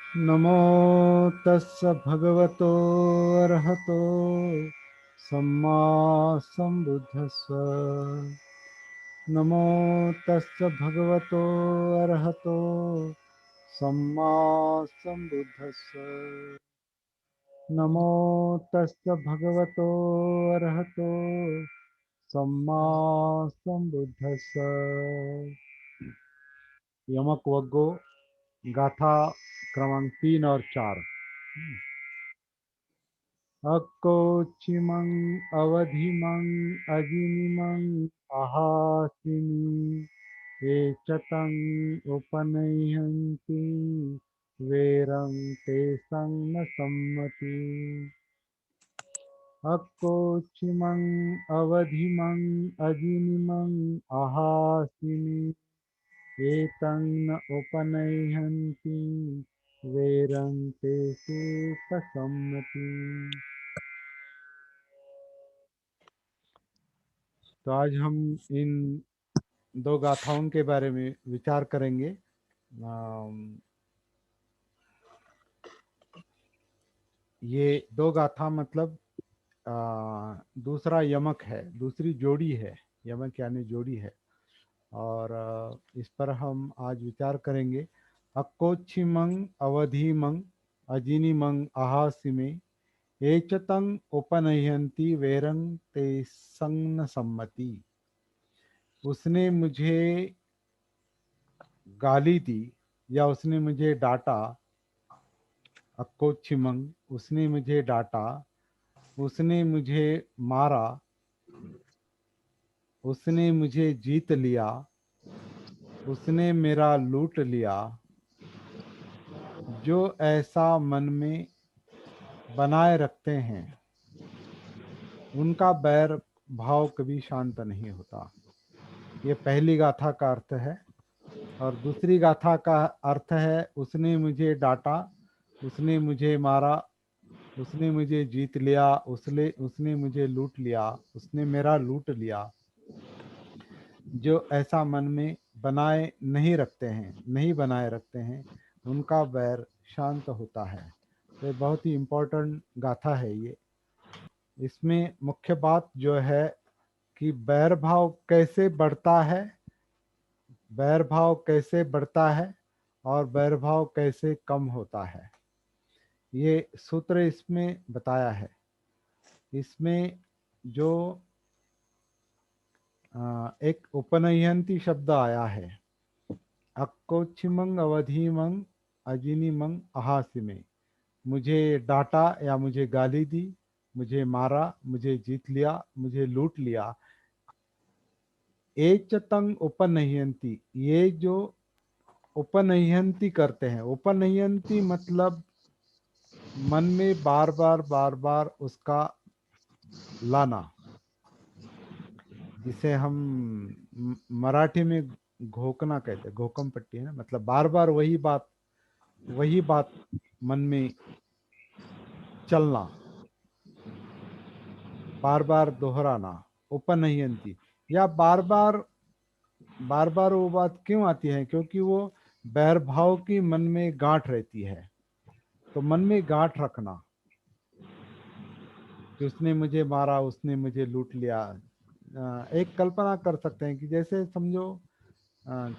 नमो तस्स भगवतो अरहतो सम्मा सम्बुद्धस्स। नमो तस्स भगवतो अरहतो सम्मा सम्बुद्धस्स। नमो तस्स भगवतो अरहतो सम्मा सम्बुद्धस्स। यमक वग्गो गाथा क्रमांक 3 और 4। अक्कोचिमं अवधिमं अजिनिमं अहासिनि ये च तं उपनयन्ति वेरं तेषां न सम्मति। अक्कोचिमं अवधिमं अजिनिमं अहासिनि ये तं न उपनयन्ति वेरं तेषु सम्मति। तो आज हम इन दो गाथाओं के बारे में विचार करेंगे। ये दो गाथा मतलब दूसरा यमक है, दूसरी जोड़ी है। यमक यानी जोड़ी है, और इस पर हम आज विचार करेंगे। अक्कोच्छिमंग अवधिमंग अजिनिमंग आहासिमे एचतं उपनयंती वेरंग ते संग सम्मति। उसने मुझे गाली दी या उसने मुझे डांटा। अक्कोच्छिमंग, उसने मुझे डांटा, उसने मुझे मारा, उसने मुझे जीत लिया, उसने मेरा लूट लिया। जो ऐसा मन में बनाए रखते हैं उनका बैर भाव कभी शांत नहीं होता। ये पहली गाथा का अर्थ है। और दूसरी गाथा का अर्थ है, उसने मुझे डांटा, उसने मुझे मारा, उसने मुझे जीत लिया, उसने उसने मुझे लूट लिया, उसने मेरा लूट लिया। जो ऐसा मन में बनाए नहीं रखते हैं, नहीं बनाए रखते हैं, उनका बैर शांत होता है। तो बहुत ही इम्पोर्टेंट गाथा है ये। इसमें मुख्य बात जो है कि बैर भाव कैसे बढ़ता है, बैर भाव कैसे बढ़ता है और बैर भाव कैसे कम होता है, ये सूत्र इसमें बताया है। इसमें जो एक उपनयंती शब्द आया है, अक्कोच्छिमंग अवधिमंग अजिनिमंग अहासिमे। मुझे डांटा या मुझे गाली दी, मुझे मारा, मुझे जीत लिया, मुझे लूट लिया। एचतंग उपनयंती, ये जो उपनयंती करते हैं, उपनयंती मतलब मन में बार बार उसका लाना, जिसे हम मराठी में घोकना कहते हैं। घोकम पट्टी है ना, मतलब बार बार वही बात मन में चलना, बार बार दोहराना, उपनयंती। या बार बार वो बात क्यों आती है? क्योंकि वो बैर भाव की मन में गांठ रहती है। तो मन में गांठ रखना कि उसने मुझे मारा, उसने मुझे लूट लिया। एक कल्पना कर सकते हैं कि जैसे समझो, अ,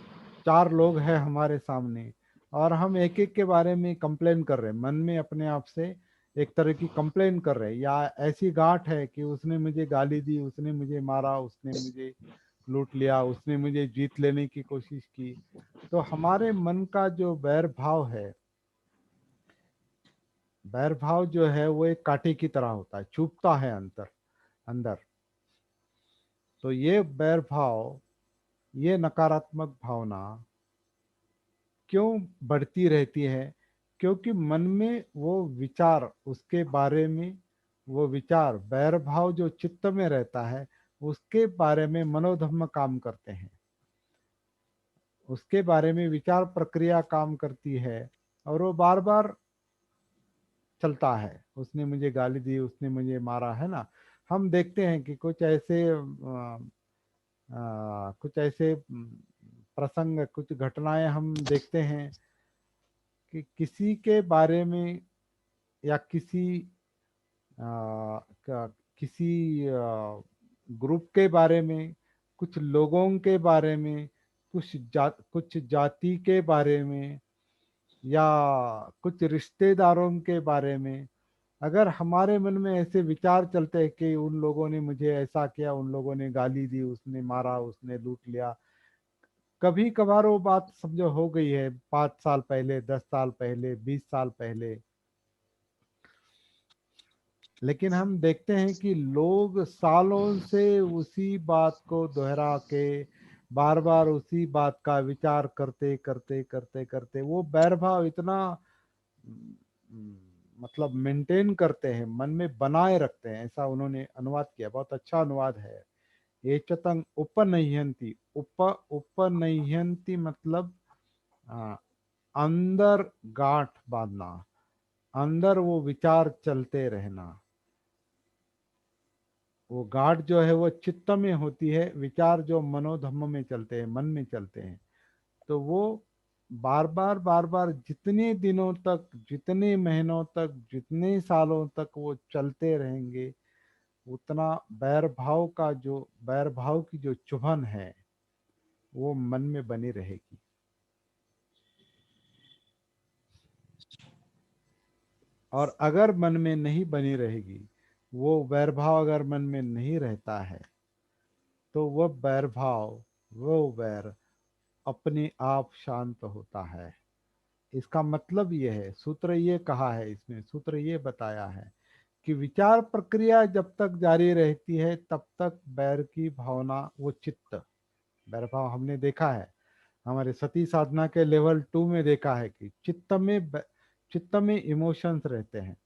4 लोग हैं हमारे सामने और हम एक एक के बारे में कंप्लेन कर रहे हैं, मन में अपने आप से एक तरह की कंप्लेन कर रहे हैं। या ऐसी गांठ है कि उसने मुझे गाली दी, उसने मुझे मारा, उसने मुझे लूट लिया, उसने मुझे जीत लेने की कोशिश की। तो हमारे मन का जो बैर भाव है, बैर भाव जो है वो एक कांटे की तरह होता है, चुभता है अंदर अंदर। तो ये बैर भाव, ये नकारात्मक भावना क्यों बढ़ती रहती है? क्योंकि मन में वो विचार, उसके बारे में वो विचार, बैर भाव जो चित्त में रहता है उसके बारे में मनोधर्म काम करते हैं, उसके बारे में विचार प्रक्रिया काम करती है। और वो बार बार चलता है। उसने मुझे गाली दी, उसने मुझे मारा, है ना। हम देखते हैं कि कुछ ऐसे प्रसंग, कुछ घटनाएं हम देखते हैं कि किसी के बारे में या किसी ग्रुप के बारे में, कुछ लोगों के बारे में, कुछ जाति के बारे में, या कुछ रिश्तेदारों के बारे में, अगर हमारे मन में ऐसे विचार चलते हैं कि उन लोगों ने मुझे ऐसा किया, उन लोगों ने गाली दी, उसने मारा, उसने लूट लिया, कभी कभार वो बात समझो हो गई है 5 साल पहले, 10 साल पहले, 20 साल पहले, लेकिन हम देखते हैं कि लोग सालों से उसी बात को दोहरा के बार बार उसी बात का विचार करते करते करते करते वो बैर भाव इतना मतलब मेंटेन करते हैं, मन में बनाए रखते हैं। ऐसा उन्होंने अनुवाद किया, बहुत अच्छा अनुवाद है। एचतंग उपनह्यंती, उपनह्यंती मतलब आ, अंदर गांठ बांधना, अंदर वो विचार चलते रहना। वो गांठ जो है वो चित्त में होती है, विचार जो मनोधम्म में चलते हैं, मन में चलते हैं, तो वो बार बार जितने दिनों तक, जितने महीनों तक, जितने सालों तक वो चलते रहेंगे, उतना बैर भाव की जो चुभन है वो मन में बनी रहेगी। और अगर मन में नहीं बनी रहेगी, वो बैर भाव अगर मन में नहीं रहता है, तो वह बैर भाव, वो बैर अपने आप शांत होता है। इसका मतलब ये है, सूत्र ये कहा है, इसमें सूत्र ये बताया है कि विचार प्रक्रिया जब तक जारी रहती है तब तक बैर की भावना, वो चित्त, बैर भाव हमने देखा है हमारे सती साधना के लेवल 2 में देखा है कि चित्त में इमोशंस रहते हैं,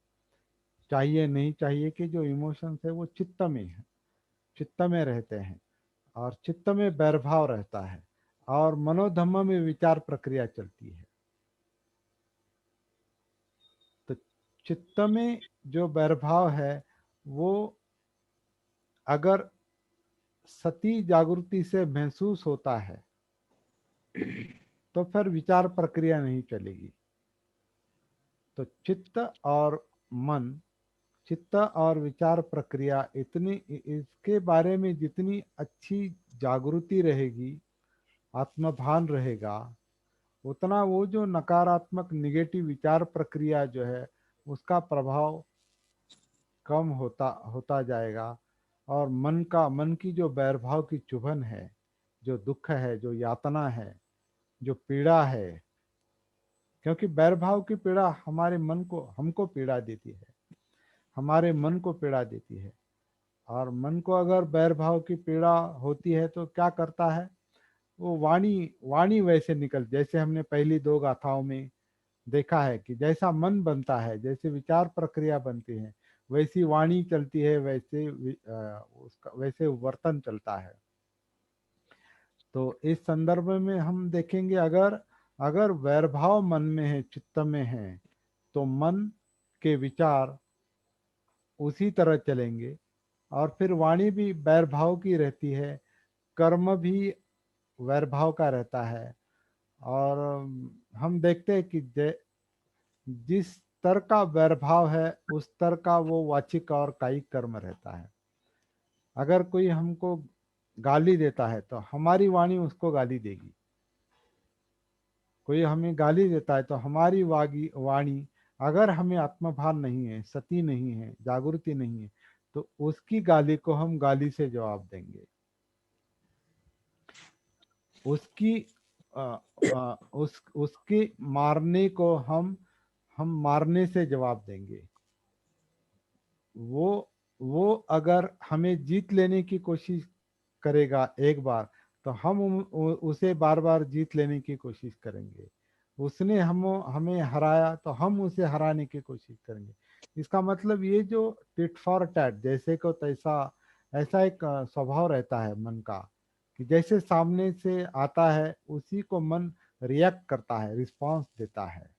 चाहिए नहीं चाहिए कि जो इमोशंस है वो चित्त में है, चित्त में रहते हैं, और चित्त में बैरभाव रहता है, और मनोधम्म में विचार प्रक्रिया चलती है। तो चित्त में जो बैरभाव है वो अगर सती जागृति से महसूस होता है तो फिर विचार प्रक्रिया नहीं चलेगी। तो मन चित्त और विचार प्रक्रिया इतनी, इसके बारे में जितनी अच्छी जागृति रहेगी, आत्मभान रहेगा, उतना वो जो नकारात्मक निगेटिव विचार प्रक्रिया जो है उसका प्रभाव कम होता होता जाएगा। और मन की जो बैरभाव की चुभन है, जो दुख है, जो यातना है, जो पीड़ा है, क्योंकि बैरभाव की पीड़ा हमारे मन को, हमको पीड़ा देती है, हमारे मन को पीड़ा देती है। और मन को अगर बैरभाव की पीड़ा होती है तो क्या करता है, वो वाणी वाणी वैसे निकल, जैसे हमने पहली 2 गाथाओं में देखा है कि जैसा मन बनता है, जैसे विचार प्रक्रिया बनती है, वैसी वाणी चलती है, उसका वैसे वर्तन चलता है। तो इस संदर्भ में हम देखेंगे, अगर अगर वैरभाव मन में है, चित्त में है, तो मन के विचार उसी तरह चलेंगे, और फिर वाणी भी वैरभाव की रहती है, कर्म भी वैरभाव का रहता है। और हम देखते हैं कि जिस स्तर का वैरभाव है उस स्तर का वो वाचिक और कायिक कर्म रहता है। अगर कोई हमको गाली देता है तो हमारी वाणी उसको गाली देगी, कोई हमें गाली देता है तो हमारी वाणी, अगर हमें आत्मभान नहीं है, सती नहीं है, जागृति नहीं है, तो उसकी गाली को हम गाली से जवाब देंगे, उसकी उसके मारने को हम मारने से जवाब देंगे। वो वो अगर हमें जीत लेने की कोशिश करेगा एक बार, तो हम उसे बार बार जीत लेने की कोशिश करेंगे। उसने हमें हराया तो हम उसे हराने की कोशिश करेंगे। इसका मतलब ये जो टिट फॉर टैट, जैसे को तैसा, ऐसा एक स्वभाव रहता है मन का, कि जैसे सामने से आता है उसी को मन रिएक्ट करता है, रिस्पॉन्स देता है।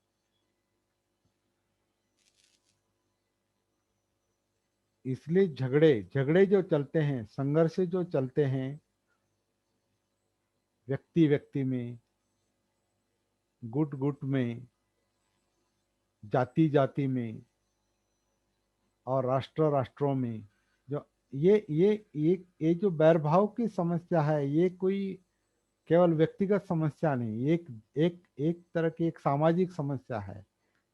इसलिए झगड़े झगड़े जो चलते हैं, संघर्ष जो चलते हैं व्यक्ति व्यक्ति में, गुट गुट में, जाति जाति में और राष्ट्र राष्ट्रों में, जो ये जो बैर भाव की समस्या है, ये कोई केवल व्यक्तिगत समस्या नहीं, एक एक एक तरह की एक सामाजिक समस्या है,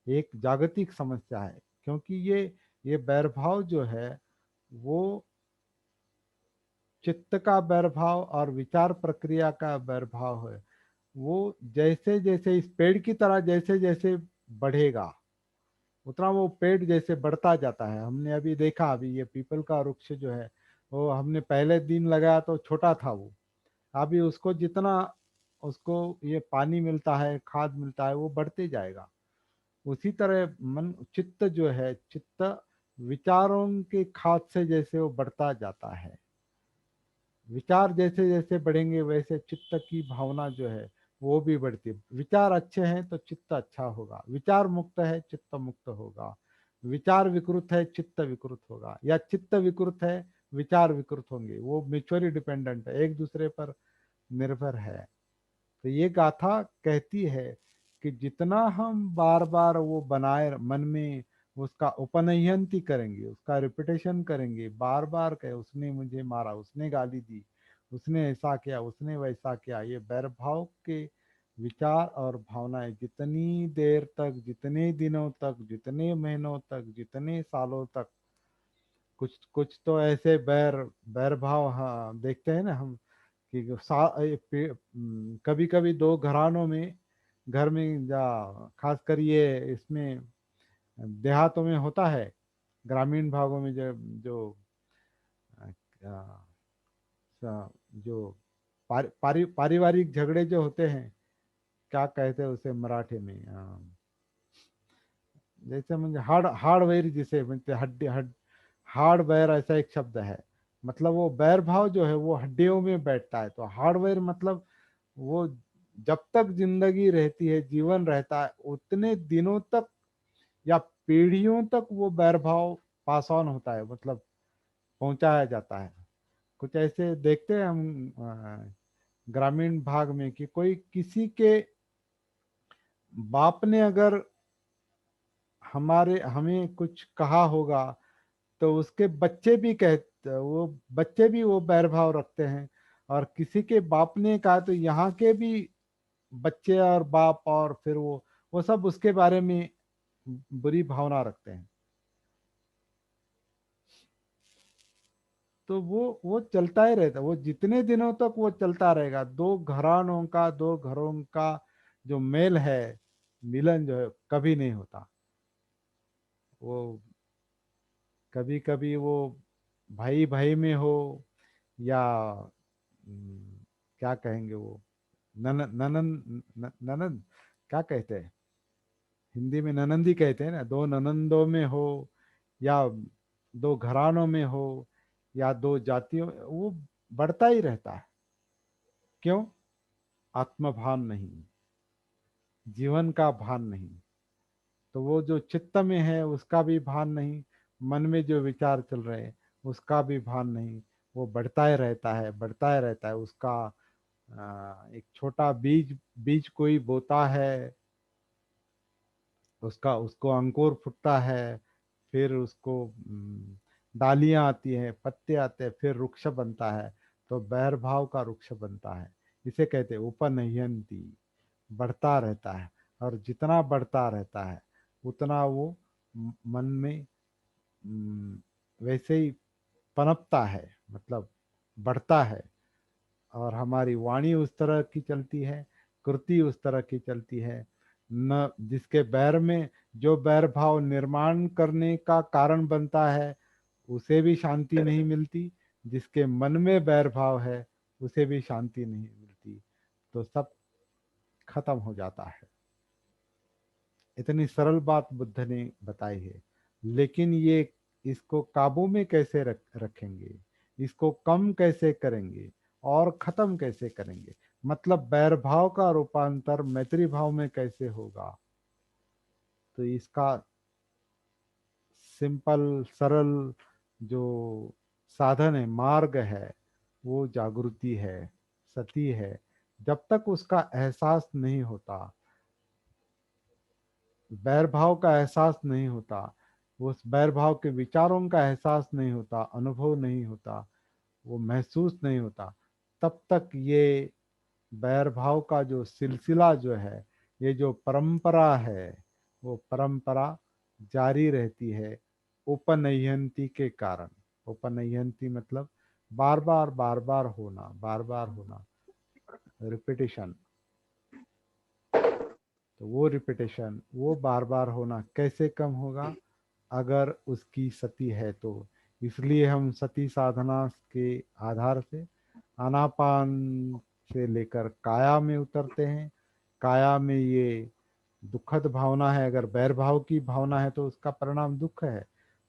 एक जागतिक समस्या है। क्योंकि ये बैर भाव जो है वो चित्त का बैर भाव और विचार प्रक्रिया का बैर भाव है। वो जैसे जैसे इस पेड़ की तरह जैसे जैसे बढ़ेगा, उतना वो पेड़ जैसे बढ़ता जाता है। हमने अभी देखा, अभी ये पीपल का वृक्ष जो है, वो हमने पहले दिन लगाया तो छोटा था वो, अभी उसको जितना उसको ये पानी मिलता है, खाद मिलता है, वो बढ़ते जाएगा। उसी तरह मन चित्त जो है, चित्त विचारों के खाद से जैसे वो बढ़ता जाता है, विचार जैसे जैसे बढ़ेंगे वैसे चित्त की भावना जो है वो भी बढ़ती है। विचार अच्छे हैं तो चित्त अच्छा होगा, विचार मुक्त है चित्त मुक्त होगा, विचार विकृत है चित्त विकृत होगा, या चित्त विकृत है विचार विकृत होंगे। वो म्यूचुअली डिपेंडेंट है, एक दूसरे पर निर्भर है। तो ये गाथा कहती है कि जितना हम बार बार वो बनाए मन में, उसका उपनयंती करेंगे, उसका रिपीटेशन करेंगे, बार बार कहे उसने मुझे मारा, उसने गाली दी, उसने ऐसा किया, उसने वैसा किया, ये बैर भाव के विचार और भावनाएं जितनी देर तक, जितने दिनों तक, जितने महीनों तक, जितने सालों तक, कुछ कुछ तो ऐसे बैर बैर भाव, हाँ देखते हैं ना हम कि कभी कभी दो घरानों में, घर में जा खास कर ये इसमें देहातों में होता है, ग्रामीण भागों में जो जो अ, जो पारिवारिक झगड़े जो होते हैं, क्या कहते हैं उसे मराठी में, जैसे मुझे हार्डवेयर जिसे बोलते हैं, हड्डी हार्डवेयर ऐसा एक शब्द है। मतलब वो बैर भाव जो है वो हड्डियों में बैठता है। तो हार्डवेयर मतलब वो जब तक जिंदगी रहती है, जीवन रहता है, उतने दिनों तक या पीढ़ियों तक वो बैर भाव पास ऑन होता है, मतलब पहुंचाया जाता है। कुछ ऐसे देखते हैं हम ग्रामीण भाग में कि कोई किसी के बाप ने अगर हमारे हमें कुछ कहा होगा, तो उसके बच्चे भी कहते, वो बच्चे भी वो बैर भाव रखते हैं। और किसी के बाप ने कहा तो यहाँ के भी बच्चे और बाप, और फिर वो सब उसके बारे में बुरी भावना रखते हैं। तो वो चलता ही रहता, वो जितने दिनों तक वो चलता रहेगा। दो घरानों का, दो घरों का जो मेल है, मिलन जो है कभी नहीं होता। वो कभी कभी वो भाई भाई में हो, या क्या कहेंगे वो, ननन ननन ननन क्या कहते हैं, हिंदी में ननंदी कहते हैं ना, दो ननंदों में हो, या दो घरानों में हो, या दो जातियों में, वो बढ़ता ही रहता है। क्यों? आत्मभान नहीं, जीवन का भान नहीं। तो वो जो चित्त में है उसका भी भान नहीं, मन में जो विचार चल रहे हैं उसका भी भान नहीं। वो बढ़ता ही रहता है, बढ़ता ही रहता है। उसका एक छोटा बीज बीज कोई बोता है, उसका उसको अंकुर फूटता है, फिर उसको डालियां आती हैं, पत्ते आते हैं, फिर वृक्ष बनता है। तो बैर भाव का वृक्ष बनता है। इसे कहते हैं उपनयंती, बढ़ता रहता है। और जितना बढ़ता रहता है उतना वो मन में वैसे ही पनपता है, मतलब बढ़ता है। और हमारी वाणी उस तरह की चलती है, कृति उस तरह की चलती है। न जिसके बैर में जो बैर भाव निर्माण करने का कारण बनता है, उसे भी शांति नहीं मिलती। जिसके मन में बैर भाव है उसे भी शांति नहीं मिलती। तो सब खत्म हो जाता है। इतनी सरल बात बुद्ध ने बताई है। लेकिन ये इसको काबू में कैसे रखेंगे, इसको कम कैसे करेंगे और खत्म कैसे करेंगे, मतलब बैर भाव का रूपांतर मैत्री भाव में कैसे होगा। तो इसका सिंपल सरल जो साधन है, मार्ग है, वो जागृति है, सती है। जब तक उसका एहसास नहीं होता, बैर भाव का एहसास नहीं होता, उस बैर भाव के विचारों का एहसास नहीं होता, अनुभव नहीं होता, वो महसूस नहीं होता, तब तक ये बैर भाव का जो सिलसिला जो है, ये जो परंपरा है, वो परंपरा जारी रहती है उपनयंती के कारण। उपनयंती मतलब बार बार बार बार होना, बार बार होना, रिपीटेशन। तो वो रिपीटेशन, वो बार बार होना कैसे कम होगा? अगर उसकी सती है तो। इसलिए हम सती साधना के आधार से आनापान से लेकर काया में उतरते हैं। काया में ये दुखद भावना है, अगर बैर भाव की भावना है तो उसका परिणाम दुख है,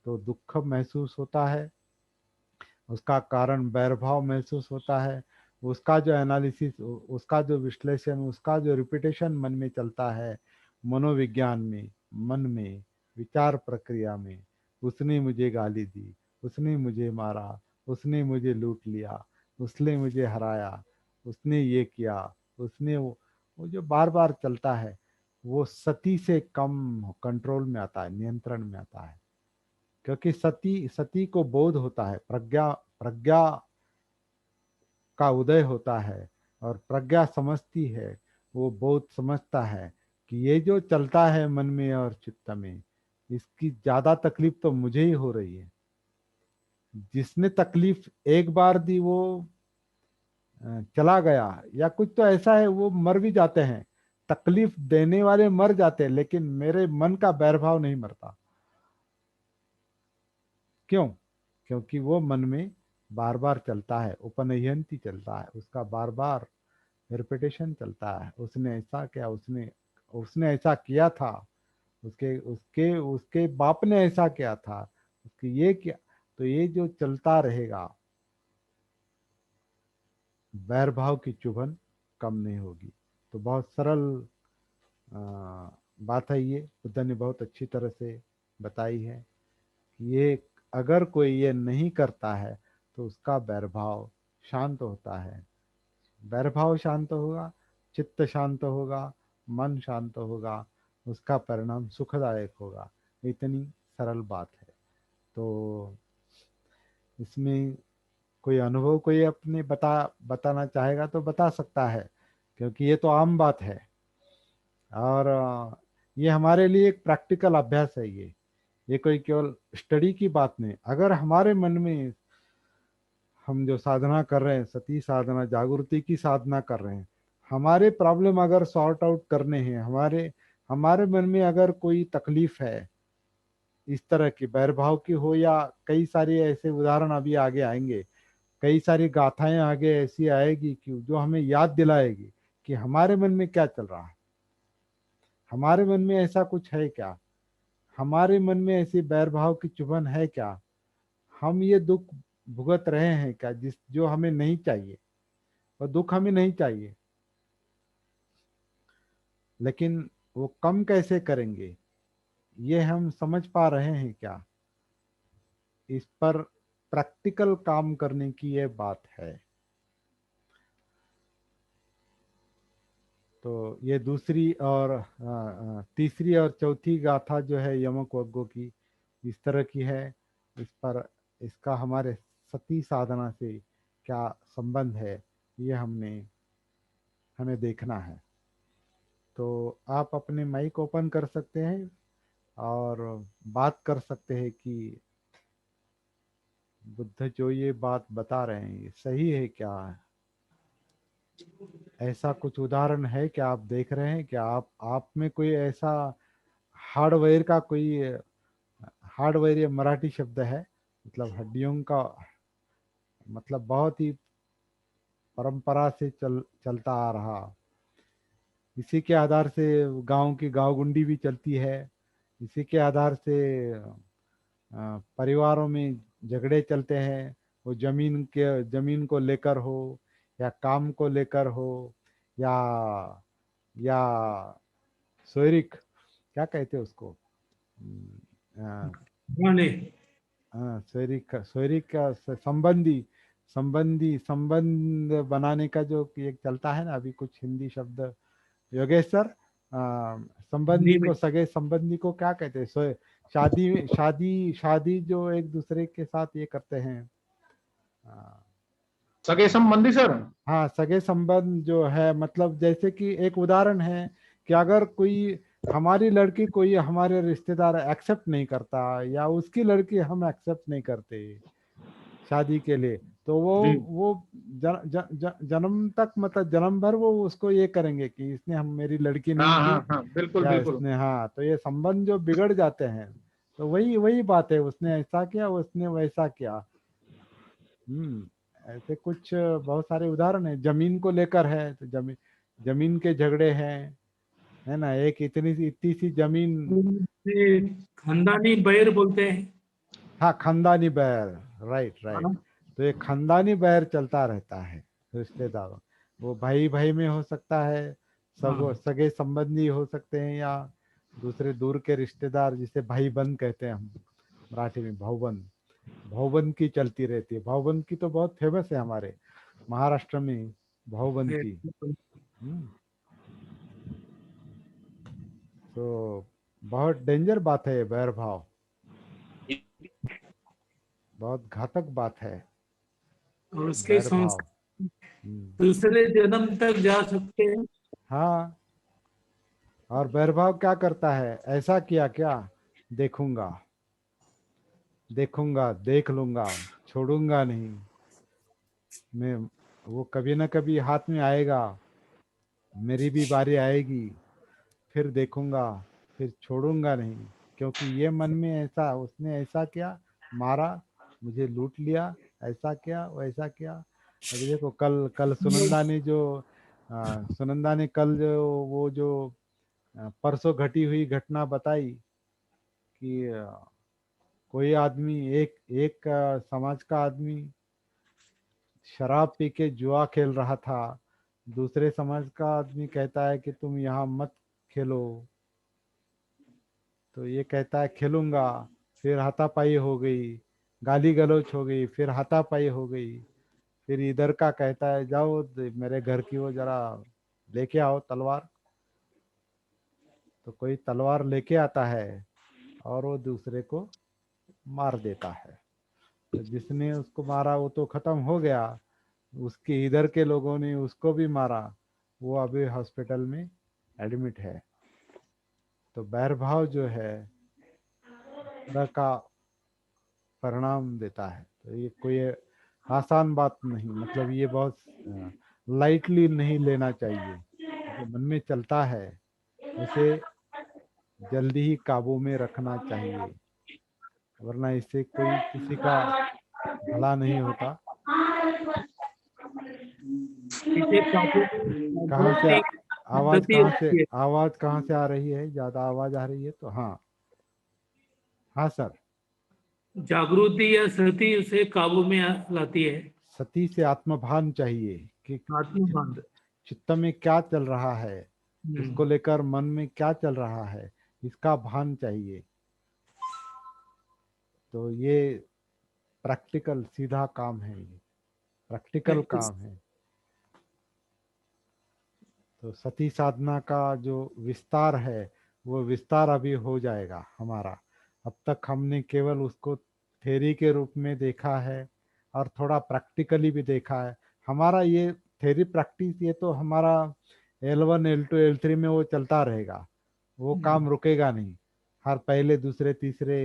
तो दुख महसूस होता है, उसका कारण वैरभाव महसूस होता है। उसका जो एनालिसिस, उसका जो विश्लेषण, उसका जो रिपीटेशन मन में चलता है, मनोविज्ञान में, मन में, विचार प्रक्रिया में, उसने मुझे गाली दी, उसने मुझे मारा, उसने मुझे लूट लिया, उसने मुझे हराया, उसने ये किया, उसने वो जो बार बार चलता है, वो सती से कम कंट्रोल में आता है, नियंत्रण में आता है। क्योंकि सती सती को बोध होता है, प्रज्ञा प्रज्ञा का उदय होता है, और प्रज्ञा समझती है, वो बोध समझता है कि ये जो चलता है मन में और चित्त में, इसकी ज्यादा तकलीफ तो मुझे ही हो रही है। जिसने तकलीफ एक बार दी वो चला गया, या कुछ तो ऐसा है, वो मर भी जाते हैं, तकलीफ देने वाले मर जाते हैं, लेकिन मेरे मन का बैरभाव नहीं मरता। क्यों? क्योंकि वो मन में बार बार चलता है, उपनयंती चलता है, उसका बार बार रिपीटेशन चलता है। उसने ऐसा किया, उसने उसने ऐसा किया था, उसके उसके उसके बाप ने ऐसा किया था, उसके ये किया। तो ये जो चलता रहेगा, बैर भाव की चुभन कम नहीं होगी। तो बहुत सरल बात है ये, बुद्ध ने बहुत अच्छी तरह से बताई है कि ये अगर कोई ये नहीं करता है तो उसका बैरभाव शांत होता है। बैरभाव शांत होगा, चित्त शांत होगा, मन शांत होगा, उसका परिणाम सुखदायक होगा। इतनी सरल बात है। तो इसमें कोई अनुभव कोई अपने बताना चाहेगा तो बता सकता है, क्योंकि ये तो आम बात है। और ये हमारे लिए एक प्रैक्टिकल अभ्यास है। ये कोई केवल स्टडी की बात नहीं। अगर हमारे मन में, हम जो साधना कर रहे हैं, सती साधना, जागृति की साधना कर रहे हैं, हमारे प्रॉब्लम अगर सॉर्ट आउट करने हैं, हमारे हमारे मन में अगर कोई तकलीफ है इस तरह की, बैरभाव की हो, या कई सारे ऐसे उदाहरण अभी आगे आएंगे, कई सारी गाथाएं आगे ऐसी आएगी कि जो हमें याद दिलाएगी कि हमारे मन में क्या चल रहा है, हमारे मन में ऐसा कुछ है क्या, हमारे मन में ऐसी बैरभाव की चुभन है क्या, हम ये दुख भुगत रहे हैं क्या, जिस जो हमें नहीं चाहिए, और दुख हमें नहीं चाहिए, लेकिन वो कम कैसे करेंगे, ये हम समझ पा रहे हैं क्या? इस पर प्रैक्टिकल काम करने की ये बात है। तो ये दूसरी और तीसरी और चौथी गाथा जो है यमक वग्गो की, इस तरह की है। इस पर, इसका हमारे सती साधना से क्या संबंध है, ये हमें देखना है। तो आप अपने माइक ओपन कर सकते हैं और बात कर सकते हैं कि बुद्ध जो ये बात बता रहे हैं ये सही है क्या? ऐसा कुछ उदाहरण है क्या आप देख रहे हैं क्या? आप में कोई ऐसा हार्डवेयर का कोई, हार्डवेयर ये मराठी शब्द है, मतलब हड्डियों का, मतलब बहुत ही परंपरा से चलता आ रहा, इसी के आधार से गांव की गांव गुंडी भी चलती है, इसी के आधार से परिवारों में झगड़े चलते हैं, वो जमीन को लेकर हो, या काम को लेकर हो, या या सोयरिक, क्या कहते हैं उसको, माने हाँ, सोयरिक, सोयरिक का संबंधी, संबंध बनाने का जो एक चलता है ना, अभी कुछ हिंदी शब्द, योगेश सर, संबंधी को, सगे संबंधी को क्या कहते हैं? शादी शादी शादी जो एक दूसरे के साथ ये करते हैं, सगे संबंधी सर। हाँ सगे संबंध जो है, मतलब जैसे कि एक उदाहरण है कि अगर कोई हमारी लड़की कोई हमारे रिश्तेदार एक्सेप्ट नहीं करता, या उसकी लड़की हम एक्सेप्ट नहीं करते शादी के लिए, तो वो जन्म तक, मतलब जन्म भर वो उसको ये करेंगे कि इसने हम मेरी लड़की नहीं हाँ हाँ की, हाँ, बिल्कुल या बिल्कुल। इसने, हाँ, तो ये संबंध जो बिगड़ जाते हैं। तो वही वही बात है, उसने ऐसा किया, उसने वैसा किया। ऐसे कुछ बहुत सारे उदाहरण है। जमीन को लेकर है, तो जमीन जमीन के झगड़े हैं, है ना? एक इतनी सी जमीन। ये खानदानी बैर बोलते हैं। हाँ, खानदानी बैर, राइट राइट। हाँ, तो ये खानदानी बैर चलता रहता है रिश्तेदारों, वो भाई भाई में हो सकता है, हाँ। सगे संबंधी हो सकते हैं, या दूसरे दूर के रिश्तेदार, जिसे भाई बंद कहते हैं हम मराठी में, भाऊबंद। भाऊबंद की चलती रहती है। भाऊबंद की तो बहुत फेमस है हमारे महाराष्ट्र में, भाऊबंद की। हम्म, तो बहुत डेंजर बात है ये बैर भाव, बहुत घातक बात है और उसके बैर भाव। संस्कार हम्म, दूसरे जन्म तक जा सकते हैं। हाँ। और बैरभाव क्या करता है? ऐसा किया क्या, देखूंगा, देखूंगा, देख लूंगा, छोड़ूंगा नहीं मैं। वो कभी ना कभी हाथ में आएगा, मेरी भी बारी आएगी, फिर देखूंगा, फिर छोड़ूंगा नहीं। क्योंकि ये मन में ऐसा, उसने ऐसा किया, मारा, मुझे लूट लिया, ऐसा किया, वैसा किया। अभी देखो, कल कल सुनंदा ने कल जो वो जो परसों घटी हुई घटना बताई कि कोई आदमी, एक एक समाज का आदमी शराब पी के जुआ खेल रहा था। दूसरे समाज का आदमी कहता है कि तुम यहाँ मत खेलो, तो ये कहता है खेलूंगा। फिर हाथापाई हो गई, गाली गलौज हो गई, फिर हाथापाई हो गई। फिर इधर का कहता है जाओ मेरे घर की वो जरा लेके आओ तलवार। तो कोई तलवार लेके आता है और वो दूसरे को मार देता है। तो जिसने उसको मारा वो तो खत्म हो गया, उसके इधर के लोगों ने उसको भी मारा, वो अभी हॉस्पिटल में एडमिट है। तो बैरभाव जो है तरह का परिणाम देता है। तो ये कोई आसान बात नहीं, मतलब ये बहुत लाइटली नहीं लेना चाहिए। जो मन में चलता है उसे जल्दी ही काबू में रखना चाहिए, वरना इससे कोई किसी का भला नहीं होता। इसे काबू कहाँ से में आवाज पद्धति कहाँ से होती है। आवाज कहाँ से आ रही है? ज्यादा आवाज आ रही है तो हाँ। हाँ सर। जागृति या सती उसे काबू में लाती है। सती से आत्मभान चाहिए कि आत्मभान। चित्त चित्त में क्या चल रहा है, उसको लेकर मन में क्या चल रहा है, इसका भान चाहिए। तो ये प्रैक्टिकल सीधा काम है, ये प्रैक्टिकल प्रैक्टिस। काम है। तो सती साधना का जो विस्तार है, वो विस्तार अभी हो जाएगा हमारा। अब तक हमने केवल उसको थेरी के रूप में देखा है, और थोड़ा प्रैक्टिकली भी देखा है। हमारा ये थेरी प्रैक्टिस, ये तो हमारा L1 L2 L3 में वो चलता रहेगा, वो काम रुकेगा नहीं। हर पहले दूसरे तीसरे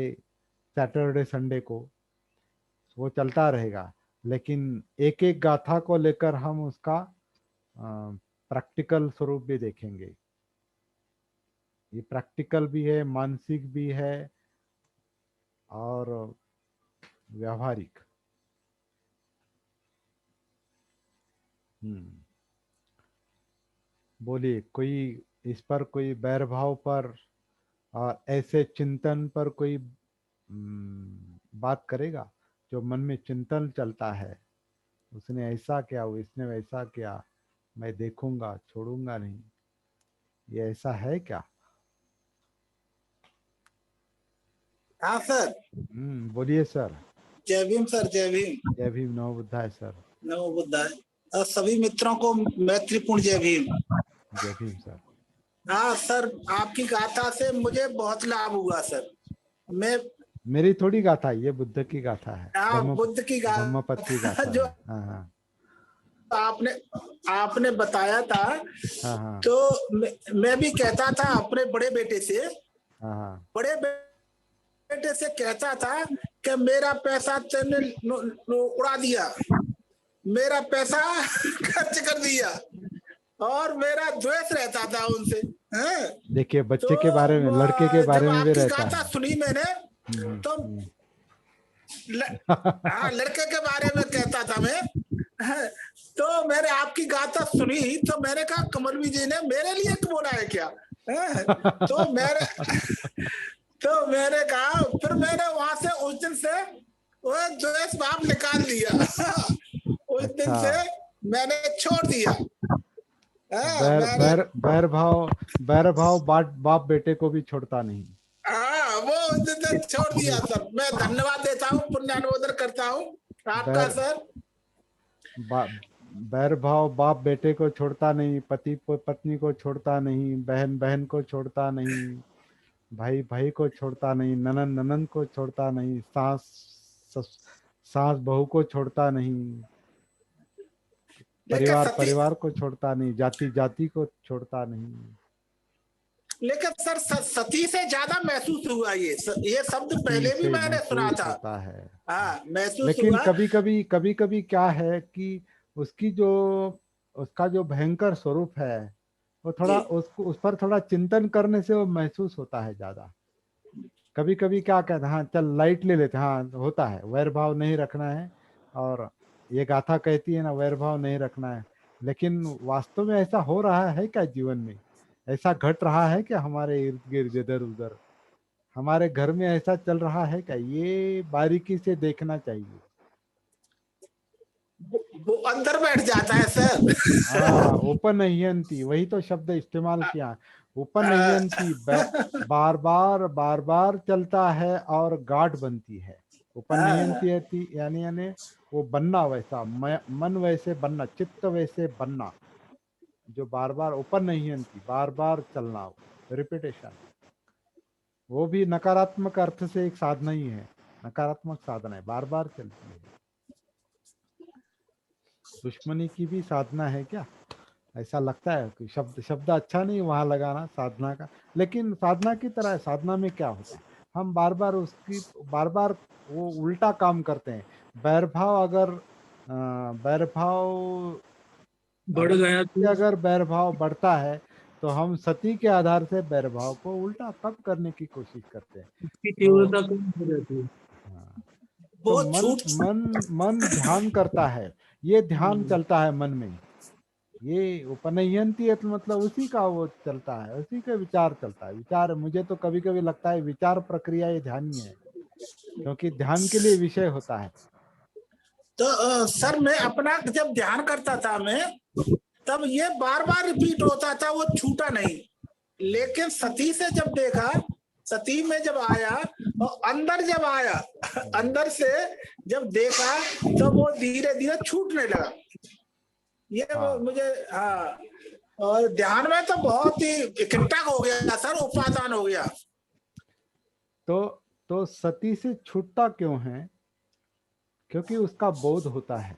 सैटरडे संडे को वो चलता रहेगा। लेकिन एक एक गाथा को लेकर हम उसका प्रैक्टिकल स्वरूप भी देखेंगे। ये प्रैक्टिकल भी है, मानसिक भी है, और व्यावहारिक। हम्म, बोलिए, कोई इस पर कोई बैरभाव पर और ऐसे चिंतन पर कोई बात करेगा? जो मन में चिंतन चलता है, उसने ऐसा किया, इसने वैसा किया, मैं देखूंगा, छोड़ूंगा नहीं, ये ऐसा है क्या? हाँ सर। बोलिए सर। जय भीम सर, जय भीम। जय भीम, नमो बुद्धाय सर। नमो बुद्धाय। और सभी मित्रों को मैत्रीपूर्ण जय भीम। जय भीम सर। हाँ सर, आपकी गाथा से मुझे बहुत लाभ हुआ सर। मैं मेरी थोड़ी गाथा है, ये बुद्ध की गाथा है, बुद्ध की धम्मपद की गाथा गाथा जो है। हाँ हाँ आपने आपने बताया था, हाँ हाँ तो मैं भी कहता था अपने बड़े बेटे से, हाँ हाँ बड़े बेटे से कहता था कि मेरा पैसा तेने उड़ा दिया, मेरा पैसा खर्च कर दिया, और मेरा द्वेष रहता था उनसे। हैं? देखिए, तो बच्चे के बारे में, लड़के के जब बारे में भी आपकी रहता गाथा है। सुनी मैंने, तो हम्म। ल, हाँ, लड़के के बारे में कहता था मैं। हैं? तो मैंने आपकी गाथा सुनी, तो मैंने कहा कमलवी जी ने मेरे लिए बोला है क्या? हैं? तो मैंने तो मैंने कहा, फिर मैंने वहां से उस दिन से वो द्वेष भाव निकाल लिया। उस दिन अच्छा, से मैंने छोड़ दिया। हाँ, बैर मैंने बैर बैर भाव बाप बेटे को भी छोड़ता नहीं। हाँ, वो उस दिन से छोड़ दिया ये सर। मैं धन्यवाद देता हूँ, पुण्यानुमोदन करता हूँ आपका बैर सर। बा, बैर भाव बाप बेटे को छोड़ता नहीं, पति पत्नी को छोड़ता नहीं, बहन बहन को छोड़ता नहीं, भाई भाई को छोड़ता नहीं, ननन ननन को छोड़ता नहीं, सस- सास बहू को छोड़ता नहीं, लेकिन परिवार सती परिवार को छोड़ता नहीं, जाति जाति को छोड़ता नहीं। लेकिन सर सती से ज्यादा महसूस हुआ ये शब्द सती पहले भी से मैंने सुना महसूस था। होता है। हाँ, महसूस लेकिन हुआ। कभी कभी क्या है कि उसकी जो उसका जो भयंकर स्वरूप है, वो जी, थोड़ा उसको उस पर थोड़ा चिंतन करने से वो महसूस होता है ज्यादा। कभी कभी क्या कहते हैं, हाँ चल लाइट ले लेते हैं, हाँ होता है, वैर भाव नहीं रखना है। और ये गाथा कहती है ना, वैर भाव नहीं रखना है। लेकिन वास्तव में ऐसा हो रहा है क्या जीवन में? ऐसा घट रहा है क्या हमारे इर्द गिर्द, इधर उधर, हमारे घर में ऐसा चल रहा है क्या? ये बारीकी से देखना चाहिए। वो अंदर बैठ जाता है सर। हाँ, उपनयंती, वही तो शब्द इस्तेमाल किया। आ, उपनयंती, बार बार चलता है और गाठ बनती है। आ, उपनयंती यानी वो बनना वैसा, मन वैसे बनना, चित्त वैसे बनना, जो बार बार उपनयंती, बार बार चलना, रिपीटेशन। वो भी नकारात्मक अर्थ से एक साधना ही है, नकारात्मक साधना है, बार बार चलती है। दुश्मनी की भी साधना है क्या? ऐसा लगता है कि शब्द शब्द अच्छा नहीं वहां लगाना साधना का, लेकिन साधना की तरह है। साधना में क्या होता है, हम बार बार उसकी, बार बार वो उल्टा काम करते हैं। बैरभाव अगर बैरभाव बढ़ गया तो अगर बैरभाव बढ़ता है, तो हम सती के आधार से बैरभाव को उल्टा कब करने की कोशिश करते हैं। उसकी तो तीव्रता कम हो जाती है। हाँ, तो वो मन छूट मन मन ध्यान करता है, ये ध्यान हम्म। चलता है मन में। ये उपनयंती है, तो मतलब उसी का वो चलता है, उसी का विचार चलता है। विचार, मुझे तो कभी कभी लगता है विचार प्रक्रिया ये ध्यान ही है, क्योंकि ध्यान के लिए विषय होता है। तो सर, मैं अपना जब ध्यान करता था मैं, तब ये बार बार रिपीट होता था, वो छूटा नहीं। लेकिन सती से जब देखा, सती में जब आया और अंदर जब आया, अंदर से जब देखा, तो वो धीरे धीरे छूटने लगा। ये वो हाँ, मुझे, हाँ। और ध्यान में तो बहुत ही इकट्ठा हो गया सर, उपादान हो गया। तो सती से छूटता क्यों है? क्योंकि उसका बोध होता है,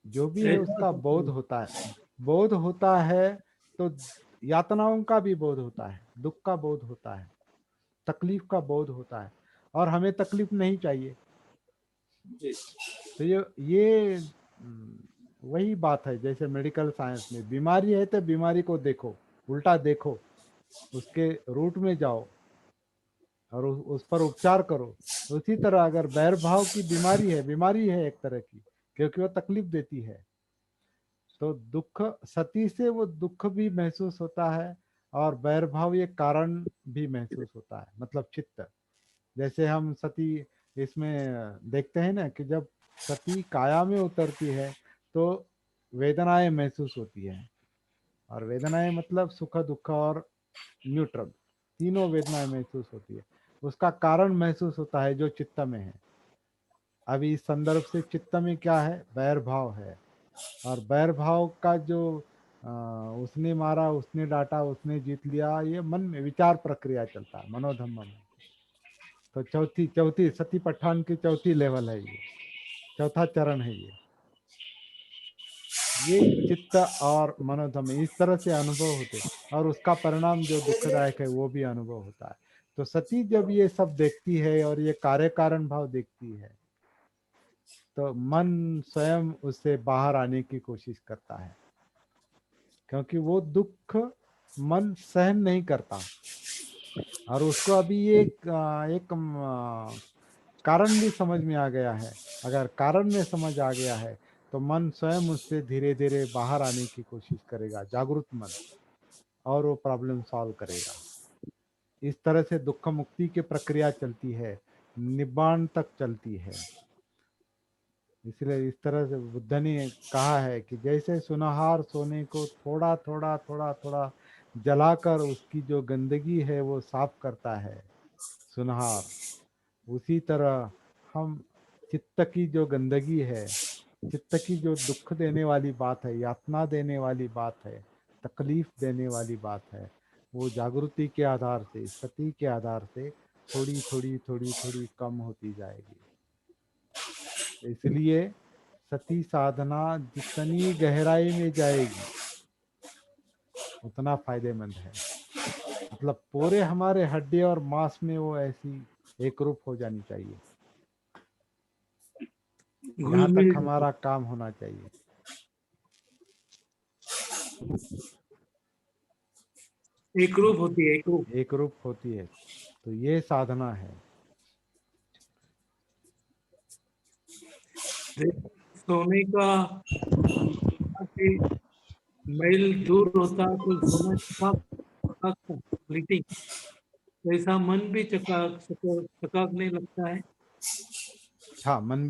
जो भी है ऐसा उसका होता बोध है। होता है। बोध होता है तो यातनाओं का भी बोध होता है, दुख का बोध होता है, तकलीफ का बोध होता है, और हमें तकलीफ नहीं चाहिए। जी, तो ये वही बात है, जैसे मेडिकल साइंस में बीमारी है तो बीमारी को देखो, उल्टा देखो, उसके रूट में जाओ और उस पर उपचार करो। तो उसी तरह अगर बैर भाव की बीमारी है, बीमारी है एक तरह की, क्योंकि वो तकलीफ देती है, तो दुख, सती से वो दुख भी महसूस होता है, और बैर भाव ये कारण भी महसूस होता है, मतलब चित्त। जैसे हम सती इसमें देखते हैं ना, कि जब सती काया में उतरती है, तो वेदनाएं महसूस होती है। और वेदनाएं मतलब सुख दुख और न्यूट्रल, तीनों वेदनाएं महसूस होती है। उसका कारण महसूस होता है जो चित्त में है। अभी इस संदर्भ से चित्त में क्या है, बैर भाव है। और बैर भाव का जो उसने मारा, उसने डांटा, उसने जीत लिया, ये मन में विचार प्रक्रिया चलता है मनोधम्म में। तो चौथी चौथी सती पठान की चौथी लेवल है ये, चौथा चरण है ये चित्त और मनोधम्म इस तरह से अनुभव होते, और उसका परिणाम जो दुखदायक है वो भी अनुभव होता है। तो सती जब ये सब देखती है और ये कार्य कारण भाव देखती है, तो मन स्वयं उससे बाहर आने की कोशिश करता है, क्योंकि वो दुख मन सहन नहीं करता। और उसको अभी एक कारण भी समझ में आ गया है। अगर कारण में समझ आ गया है तो मन स्वयं उससे धीरे धीरे बाहर आने की कोशिश करेगा, जागरूक मन, और वो प्रॉब्लम सॉल्व करेगा। इस तरह से दुख मुक्ति की प्रक्रिया चलती है, निब्बाण तक चलती है। इसलिए इस तरह से बुद्ध ने कहा है कि जैसे सुनहर सोने को थोड़ा थोड़ा थोड़ा थोड़ा जलाकर उसकी जो गंदगी है वो साफ करता है सुनहर, उसी तरह हम चित्त की जो गंदगी है, चित्त की जो दुख देने वाली बात है, यातना देने वाली बात है, तकलीफ देने वाली बात है, वो जागृति के आधार से, सती के आधार से थोड़ी थोड़ी थोड़ी थोड़ी कम होती जाएगी। इसलिए सती साधना जितनी गहराई में जाएगी उतना फायदेमंद है। मतलब पूरे हमारे हड्डी और मांस में वो ऐसी एक रूप हो जानी चाहिए, यहाँ तक घुल-मिल हमारा काम होना चाहिए। एक रूप होती है, एक रूप। एक रूप होती है, तो ये साधना है। सोने का से मैल दूर होता तो सोना चकाक वैसा मन भी चकाकने लगता है। हाँ मन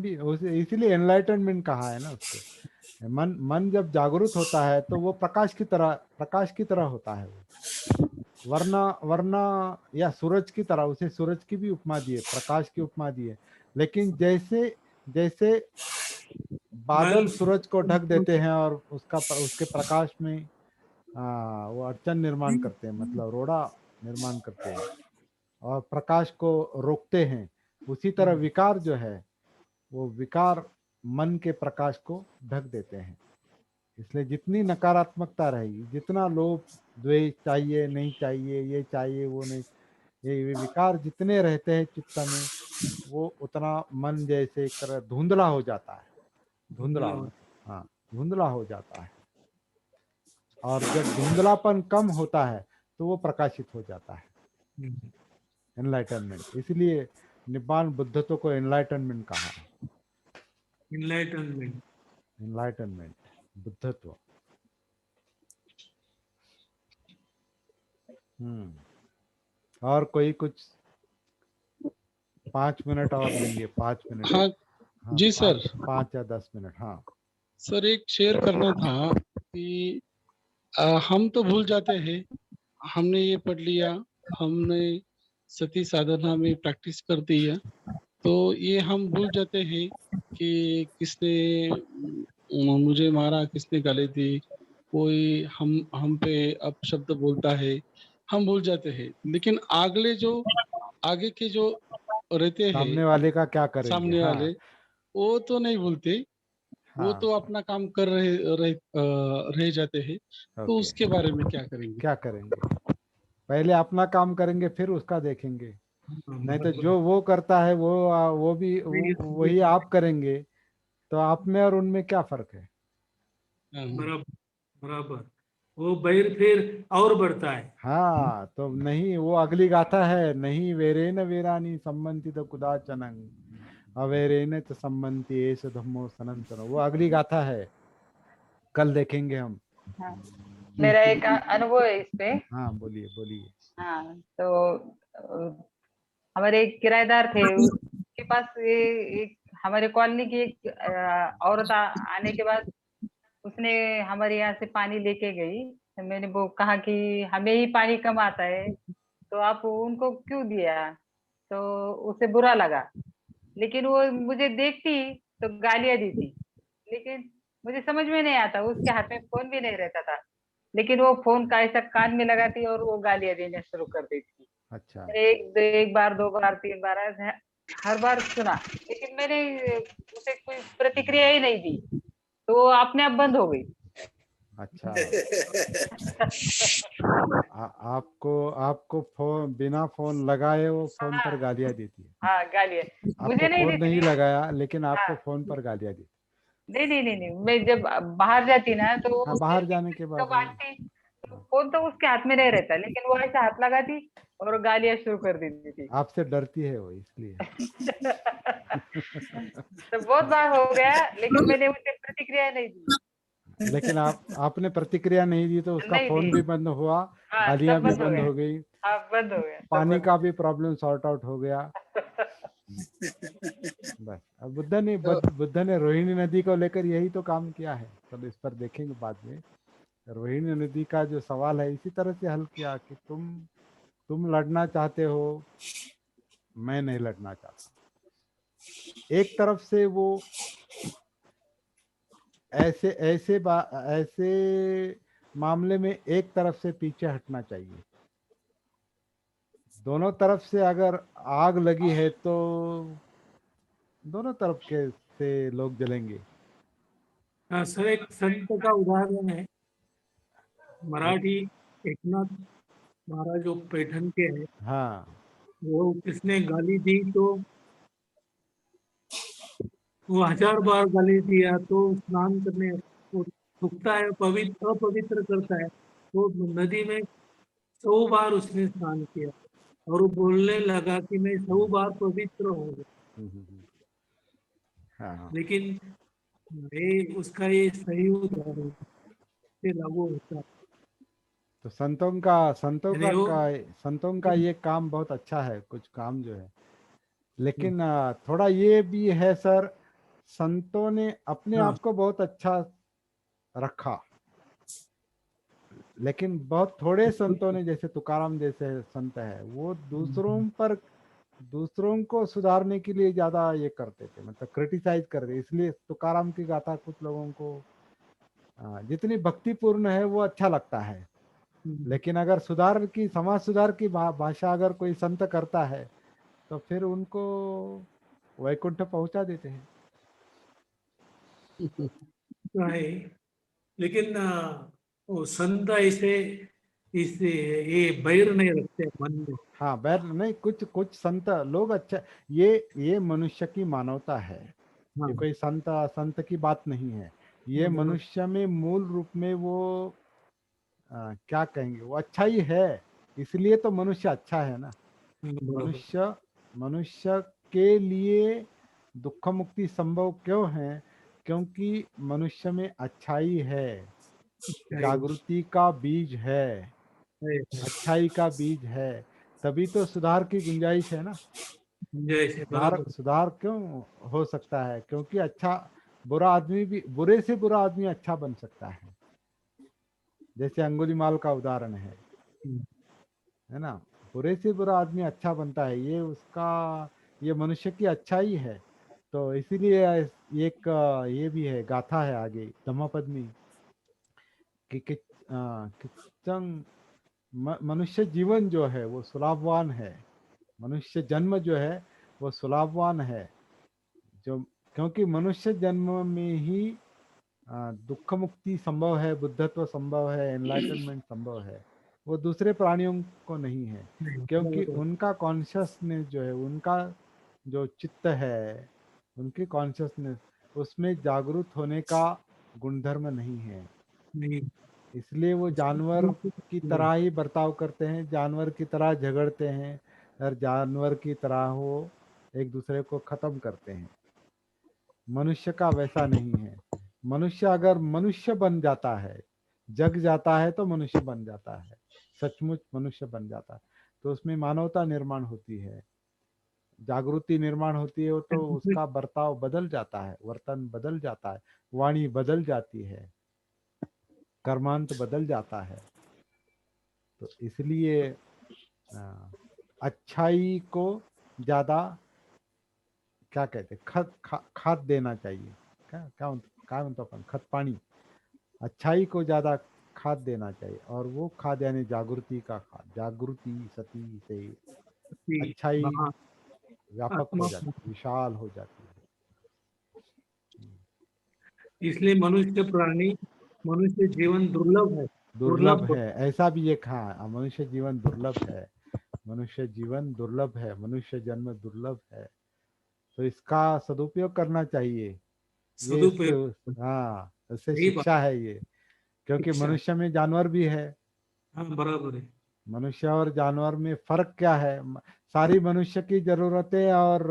भी इसीलिए एनलाइटनमेंट कहा है ना उसको। मन मन जब जागरूक होता है तो वो प्रकाश की तरह होता है वो, वरना वरना या सूरज की तरह, उसे सूरज की भी उपमा दी है, प्रकाश की उपमा दी है। लेकिन जैसे जैसे बादल मैल सूरज को ढक देते हैं और उसके प्रकाश में वो अड़चन निर्माण करते हैं, मतलब रोड़ा निर्माण करते हैं और प्रकाश को रोकते हैं, उसी तरह विकार जो है वो विकार मन के प्रकाश को ढक देते हैं। इसलिए जितनी नकारात्मकता रहेगी, जितना लोभ द्वेष चाहिए नहीं चाहिए, ये चाहिए वो नहीं, ये विकार जितने रहते हैं चित्त में, वो उतना मन जैसे एक तरह धुंधला हो जाता है, धुंधला, हाँ धुंधला हो जाता है। और जब धुंधलापन कम होता है तो वो प्रकाशित हो जाता है, एनलाइटनमेंट। इसलिए निब्बान बुद्धत्व को एनलाइटनमेंट कहा है, इनलाइटनमेंट। एनलाइटनमेंट बुद्धत्व। और कोई कुछ? 5 मिनट और लेंगे, 5 मिनट। हाँ हाँ जी सर। 5 या 10 मिनट। हाँ सर एक शेयर करना था कि हम तो भूल जाते हैं, हमने ये पढ़ लिया, हमने सती साधना में प्रैक्टिस कर दी है, तो ये हम भूल जाते हैं कि किसने मुझे मारा, किसने गाली दी, कोई हम पे अपशब्द बोलता है, हम भूल जाते हैं। लेकिन आगे के जो रहते हैं सामने वाले का क्या करेंगे? सामने हाँ वाले, वो तो नहीं भूलते, वो हाँ तो अपना काम कर रह जाते हैं। तो ओके। उसके बारे में क्या करेंगे? क्या करेंगे? पहले अपना काम करेंगे फिर उसका देखेंगे। नहीं तो जो वो करता है वो भी वही आप करेंगे, तो आप में और उनमें क्या फर्क है? बराबर बराबर, वो बैर फिर और बढ़ता है। हाँ तो नहीं, वो अगली गाथा है, नहीं वेरेन वेरानी संबंधित कुदाचनंग अवेरेन च संबंधी एष धम्मो सनातन, वो अगली गाथा है, कल देखेंगे हम। हाँ, मेरा एक अनुभव है इस पे। हाँ बोलिए बोलिए। हाँ तो हमारे एक किराएदार थे, उसके पास ये एक हमारे कॉलोनी की एक औरत आने के बाद उसने हमारे यहाँ से पानी लेके गई। तो मैंने वो कहा कि हमें ही पानी कम आता है तो आप उनको क्यों दिया, तो उसे बुरा लगा। लेकिन वो मुझे देखती तो गालियां दी थी, लेकिन मुझे समझ में नहीं आता, उसके हाथ में फोन भी नहीं रहता था, लेकिन वो फोन का ऐसा कान में लगाती और वो गालियां देना शुरू कर देती। अच्छा। एक बार, दो बार, तीन बार, ऐसे हर बार सुना, लेकिन मैंने उसे कोई प्रतिक्रिया ही नहीं दी, तो वो अपने आप बंद हो गई। अच्छा। आपको आपको फोन बिना फोन लगाए वो फोन पर हाँ गालियां देती है। हाँ, गालियां आपको मुझे नहीं फोन देती नहीं थी। लगाया लेकिन हाँ, आपको फोन पर गालियां देती। नहीं नहीं नहीं नहीं, मैं जब बाहर जाती ना तो वो हाँ, बाहर जाने के बाद कब वो। आती, तो फोन तो उसके हाथ में नहीं रहता, लेकिन वो ऐसे हाथ लगाती और गालियां शुरू कर देती थी। आपसे डरती है वो इसलिए। तो बहुत बार हो गया, लेकिन मैंने उसे प्रतिक्रिया नहीं दी। लेकिन आपने प्रतिक्रिया नहीं दी तो उसका नहीं फोन दी। भी बंद हुआ, हाँ, गालियां सब भी बंद हो बंद गया। हो गई, हाँ, बंद हो गया, सब पानी बंद का हो भी प्रॉब्लम सॉर्ट आउट हो गया। बस अब बुद्ध ने रोहिणी नदी को लेकर यही तो काम किया है। तो इस पर देखेंगे बाद में। रोहिणी नदी का जो सवाल है इसी तरह से हल किया कि तुम लड़ना चाहते हो, मैं नहीं लड़ना चाहता। एक तरफ से वो ऐसे ऐसे ऐसे मामले में एक तरफ से पीछे हटना चाहिए। दोनों तरफ से अगर आग लगी है तो दोनों तरफ के से लोग जलेंगे। हाँ सर, एक संत का उदाहरण है, एक। मराठी एकनाथ महाराज जो पैठण के हैं, हाँ। वो किसने गाली दी तो वो 1000 बार गाली दिया तो स्नान करने वो थूकता है, पवित्र अपवित्र करता है, तो नदी में 100 बार उसने स्नान किया और वो बोलने लगा कि मैं 100 बार पवित्र हूँ। हम्म। हाँ। लेकिन ये उसका ये सही उदाहरण से लागू होता है। तो संतों यानी वो संतों का ये काम बहुत अच्छा है, कुछ काम जो है। लेकिन थोड़ा ये भी है सर, संतों ने अपने हाँ आप को बहुत अच्छा रखा, लेकिन बहुत थोड़े संतों ने, जैसे तुकाराम जैसे संत है, वो दूसरों को सुधारने के लिए ज्यादा ये करते थे, मतलब क्रिटिसाइज करते। इसलिए तुकाराम की गाथा कुछ लोगों को जितनी भक्तिपूर्ण है वो अच्छा लगता है, लेकिन अगर समाज सुधार की भाषा अगर कोई संत करता है तो फिर उनको वैकुंठ पहुंचा देते हैं। तो है, लेकिन वो संत ऐसे इस ये बैर नहीं रखते मन में। हाँ, बैर नहीं, कुछ कुछ संत लोग अच्छा। ये मनुष्य की मानवता है। हाँ ये कोई संत संत की बात नहीं है। ये बराबर। मनुष्य में मूल रूप में वो क्या कहेंगे, वो अच्छा ही है। इसलिए तो मनुष्य अच्छा है ना। बराबर। मनुष्य मनुष्य के लिए दुख मुक्ति संभव क्यों है? क्योंकि मनुष्य में अच्छाई है, जागृति का बीज है, अच्छाई का बीज है। तभी तो सुधार की गुंजाइश है ना। जैसे सुधार बराबर। सुधार क्यों हो सकता है? क्योंकि बुरा आदमी भी, बुरे से बुरा आदमी अच्छा बन सकता है। जैसे अंगुलीमाल का उदाहरण है ना। बुरे से बुरा आदमी अच्छा बनता है, ये मनुष्य की अच्छाई है। तो इसीलिए ये भी है, गाथा है आगे धम्मपद में कि किच्चन मनुष्य जीवन जो है वो सुलाभवान है। मनुष्य जन्म जो है वो सुलाभवान है। जो क्योंकि मनुष्य जन्म में ही दुख मुक्ति संभव है, बुद्धत्व संभव है, एनलाइटनमेंट संभव है। वो दूसरे प्राणियों को नहीं है, क्योंकि उनका कॉन्शियसनेस जो है, उनका जो चित्त है, उनकी कॉन्शियसनेस, उसमें जागरूक होने का गुणधर्म नहीं है। नहीं। इसलिए वो जानवर की तरह ही बर्ताव करते हैं, जानवर की तरह झगड़ते हैं, और जानवर की तरह वो एक दूसरे को खत्म करते हैं। मनुष्य का वैसा नहीं है। मनुष्य अगर मनुष्य बन जाता है, जग जाता है तो मनुष्य बन जाता है, सचमुच मनुष्य बन जाता है, तो उसमें मानवता निर्माण होती है, जागृति निर्माण होती है। तो उसका बर्ताव बदल जाता है, वर्तन बदल जाता है, वाणी बदल जाती है, कर्मांत बदल जाता है। तो इसलिए अच्छाई को ज्यादा क्या कहते हैं, खाद देना चाहिए। क्या क्या काय म्हणतो आपण खत पाणी, अच्छाई को ज्यादा खाद देना चाहिए, और वो खाद यानी जागृति का खाद, जागृति सती से कि अच्छाई महा व्यापक आत्मा हो जाती, विशाल हो जाती है। इसलिए मनुष्य जीवन दुर्लभ है। दुर्लभ है, ऐसा भी एक, हाँ, मनुष्य जीवन दुर्लभ है, मनुष्य जीवन दुर्लभ है, मनुष्य जन्म दुर्लभ है, तो इसका सदुपयोग करना चाहिए। ये सदुपयोग। हाँ, इससे सही बात। शिक्षा है ये, क्योंकि शिक्षा। मनुष्य में जानवर भी है। हाँ बराबर है। मनुष्य और जानवर में फर्क क्या है? सारी मनुष्य की जरूरतें और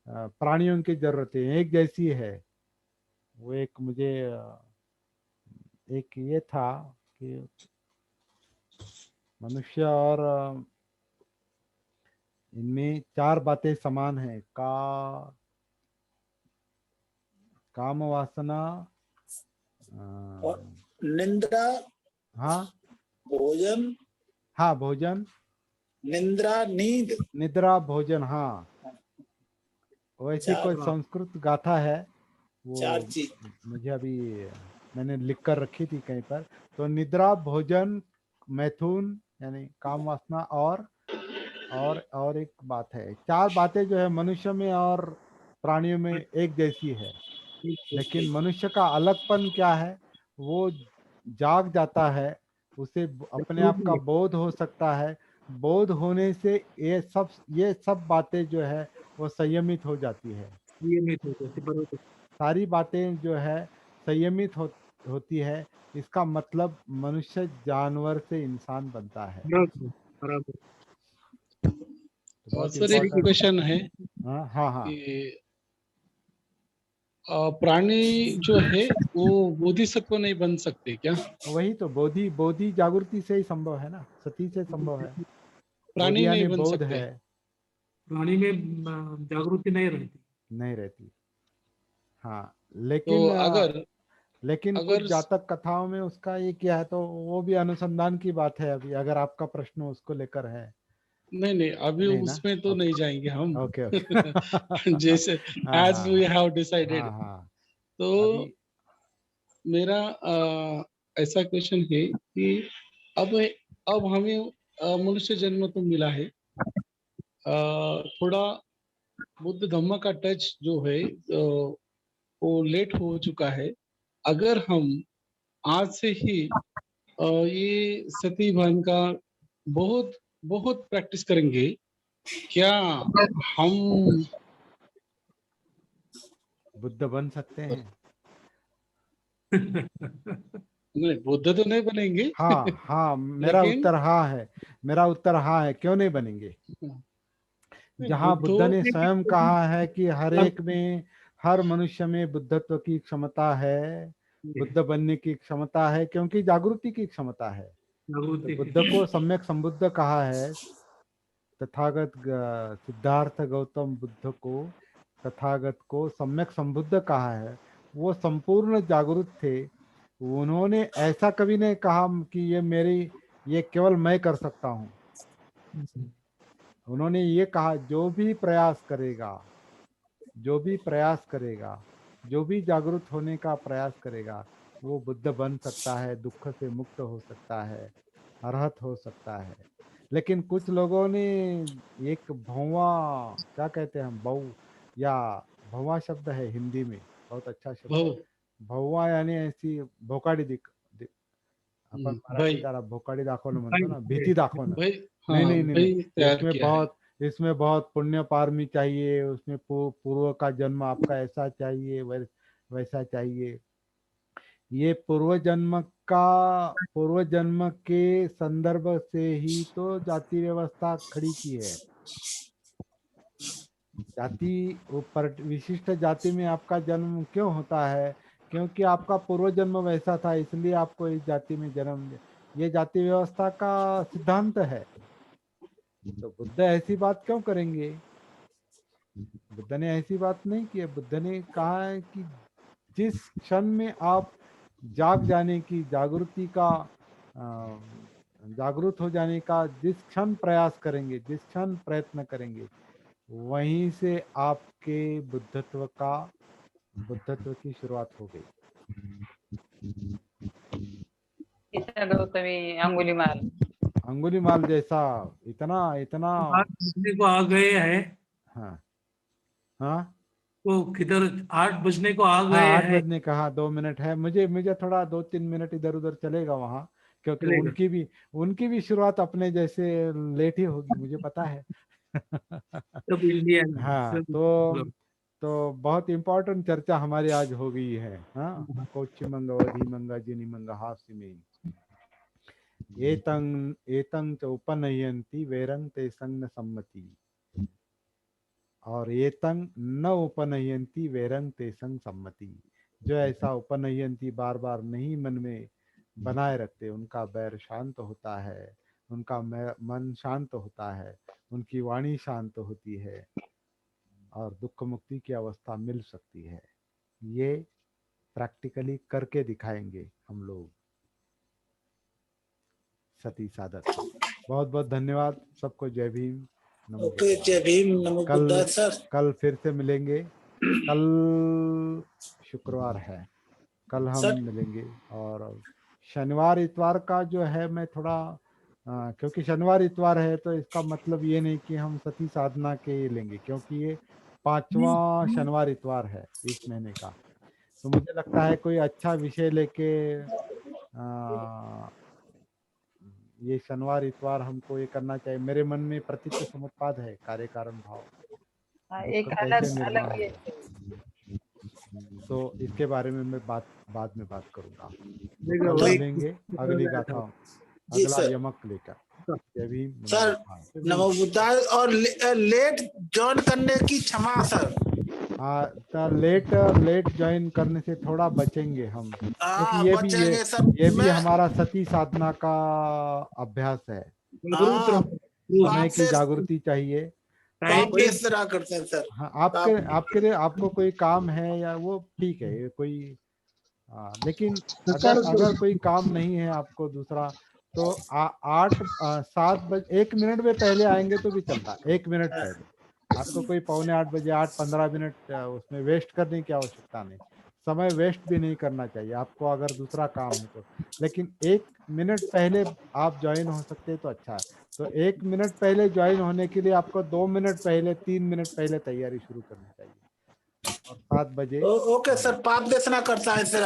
प्राणियों की जरूरतें एक जैसी है। वो एक मुझे एक ये था कि मनुष्य और इनमें चार बातें समान है, काम वासना, और निंद्रा, हाँ भोजन, हाँ, भोजन, निंद्रा, नींद, निद्रा, भोजन, हाँ। वैसी चार कोई संस्कृत गाथा है, वो चार चीज। मुझे अभी मैंने लिख कर रखी थी कहीं पर। तो निद्रा, भोजन, मैथुन यानी काम वासना, और एक बात है, चार बातें जो है मनुष्य में और प्राणियों में एक जैसी है, लेकिन मनुष्य का अलगपन क्या है? वो जाग जाता है, उसे अपने आप का बोध हो सकता है, बोध होने से ये सब बातें जो है वो संयमित हो जाती है। ये नहीं होते बराबर। सारी बातें जो है संयमित होती है, इसका मतलब मनुष्य जानवर से इंसान बनता है। बराबर बराबर। तो बहुत सर एक इम्पोर्टेंट। क्वेश्चन है हाँ हाँ हाँ, कि प्राणी जो है वो बोधिसत्व नहीं बन सकते क्या? वही तो, बोधि जागृति से ही संभव है ना, सती से संभव है। प्राणी बोधि नहीं यानी बन बोध सकते। है, प्राणी में जागृति नहीं रहती। नहीं रहती। हाँ, तो लेकिन कुछ अगर जातक कथाओं में उसका ये क्या है, तो वो भी अनुसंधान की बात है अभी, अगर आपका प्रश्न उसको लेकर है। नहीं अभी नहीं ना, उसमें तो नहीं जाएंगे हम। Okay okay. जैसे हाँ एज वी हाँ हैव डिसाइडेड। हाँ हाँ, तो अभी मेरा ऐसा क्वेश्चन है कि अब हमें मनुष्य जन्म तो मिला है, थोड़ा बुद्ध धम्म का टच जो है वो लेट हो चुका है। अगर हम आज से ही ये सती भान का बहुत बहुत प्रैक्टिस करेंगे, क्या हम बुद्ध बन सकते हैं? नहीं बुद्ध तो नहीं बनेंगे। हाँ हाँ, मेरा लेकिन उत्तर हाँ है, मेरा उत्तर हाँ है, क्यों नहीं बनेंगे? जहाँ बुद्धो बुद्ध ने स्वयं कहा है कि हर एक में, हर मनुष्य में बुद्धत्व की क्षमता है, बुद्ध बनने की क्षमता है, क्योंकि जागृति की क्षमता है। तो बुद्ध को सम्यक संबुद्ध कहा है, सिद्धार्थ गौतम बुद्ध को, तथागत को सम्यक संबुद्ध कहा है। वो संपूर्ण जागृत थे। उन्होंने ऐसा कभी नहीं कहा कि ये केवल मैं कर सकता हूँ। उन्होंने ये कहा, जो भी प्रयास करेगा, जो भी प्रयास करेगा, जो भी जागरूक होने का प्रयास करेगा, वो बुद्ध बन सकता है, दुख से मुक्त हो सकता है, अरहत हो सकता है। लेकिन कुछ लोगों ने एक भौवा, क्या कहते हैं हम, या भौवा शब्द है हिंदी में, बहुत अच्छा शब्द है। भाऊ भौवा यानी ऐसी भोकाडी आपण मराठी भाई त्याला भोकाडी दाखवणं म्हणतो ना, भीती दाखवणं। भाई नहीं हाँ नहीं नहीं भाई नहीं, तैयार किया है। इसमें बहुत पुण्य पारमी चाहिए, उसमें पूर्व का जन्म आपका ऐसा चाहिए, वैसा चाहिए। ये पूर्व जन्म के संदर्भ से ही तो जाति व्यवस्था खड़ी की है। विशिष्ट जाति में आपका जन्म क्यों होता है? क्योंकि आपका पूर्व जन्म वैसा था, इसलिए आपको इस जाति में जन्म ये जाति व्यवस्था का सिद्धांत है। तो बुद्ध ऐसी बात क्यों करेंगे? बुद्ध ने ऐसी बात नहीं की है। बुद्ध ने कहा है कि जिस क्षण में आप जागरूक हो जाने का जिस क्षण प्रयास करेंगे, जिस क्षण प्रयत्न करेंगे, वहीं से आपके बुद्धत्व का बुद्धत्व की शुरुआत हो गई। ईशा गौतमी अंगुलीमाल। अंगुलीमाल जैसा इतना इतना 8 बजने को आ गए हैं, हाँ हाँ तो किधर 8 बजने को आ हाँ, गए 8 हैं। बजने कहा, 2 मिनट है। मुझे मुझे थोड़ा 2-3 मिनट इधर उधर चलेगा वहाँ, क्योंकि चलेगा। उनकी भी शुरुआत अपने जैसे लेट ही होगी, मुझे पता है। सब इंडियन हाँ, सब तो बहुत इम्पोर्टेंट चर्चा हमारी आज हो गई है। हाँ, कोच्चिमंग अवधिमंग जिनिमंग हास्यमेन एतं एतं च उपनयन्ति वैरं ते संग सम्मति, और एतं न उपनयन्ति वैरं ते संग सम्मति। जो ऐसा उपनयन्ति बार बार नहीं मन में बनाए रखते, उनका बैर शांत होता है, उनका मन शांत होता है, उनकी वाणी शांत होती है, और दुख मुक्ति की अवस्था मिल सकती है। ये प्रैक्टिकली करके दिखाएंगे हम लोग सती साधक। बहुत बहुत धन्यवाद सबको। जय भीम, नमो ओके, बुद्धाय। जय भीम, नमो बुद्धाय सर। कल फिर से मिलेंगे। कल शुक्रवार है, कल हम सर मिलेंगे। और शनिवार इतवार का जो है मैं थोड़ा क्योंकि शनिवार इतवार है तो इसका मतलब ये नहीं कि हम सती साधना के लेंगे, क्योंकि ये 5वां शनिवार इतवार है इस महीने का। तो मुझे लगता है कोई अच्छा विषय लेके ये शनिवार इतवार हमको ये करना चाहिए। मेरे मन में प्रतित्व समुत्पाद है, कार्य कारण भाव, हाँ, दुख एक कैसे अलग निर्माण अलग ये हो, तो इसके बारे में मैं बाद में बात करूंगा। देखो, कल ठीक, मिलेंगे अगली गाथा, जी अगला सर। यमक लेकर। जय भीम, नमो सर बुद्धाय। नमो बुद्धाय। और लेट ज्वाइन करने की क्षमा सर। हाँ, तो लेट ज्वाइन करने से थोड़ा बचेंगे हम, क्योंकि हाँ, बचेंगे सर। ये भी मैं हमारा सती साधना का अभ्यास है। जागरूक हाँ, रहो। समय की आपसे जागृति चाहिए। टाइम आप पे किस तरह करते हैं सर? हाँ, आप आपके लिए आपको कोई काम है या वो ठीक है, ये कोई लेकिन अगर सकारात्मक अगर कोई काम नहीं है आपको दूसरा, तो 7 1 मिनट में पहले आएंगे तो भी चलता है। 1 मिनट पहले आपको कोई 7:45 8 15 मिनट उसमें वेस्ट करने की आवश्यकता नहीं। समय वेस्ट भी नहीं करना चाहिए आपको, अगर दूसरा काम है तो। लेकिन 1 मिनट पहले आप ज्वाइन हो सकते हैं तो अच्छा है। तो 1 मिनट पहले ज्वाइन होने के लिए आपको 2 मिनट पहले 3 मिनट पहले तैयारी शुरू करनी चाहिए। और 7 बजे ओके सर, पाप देशना करता है सर।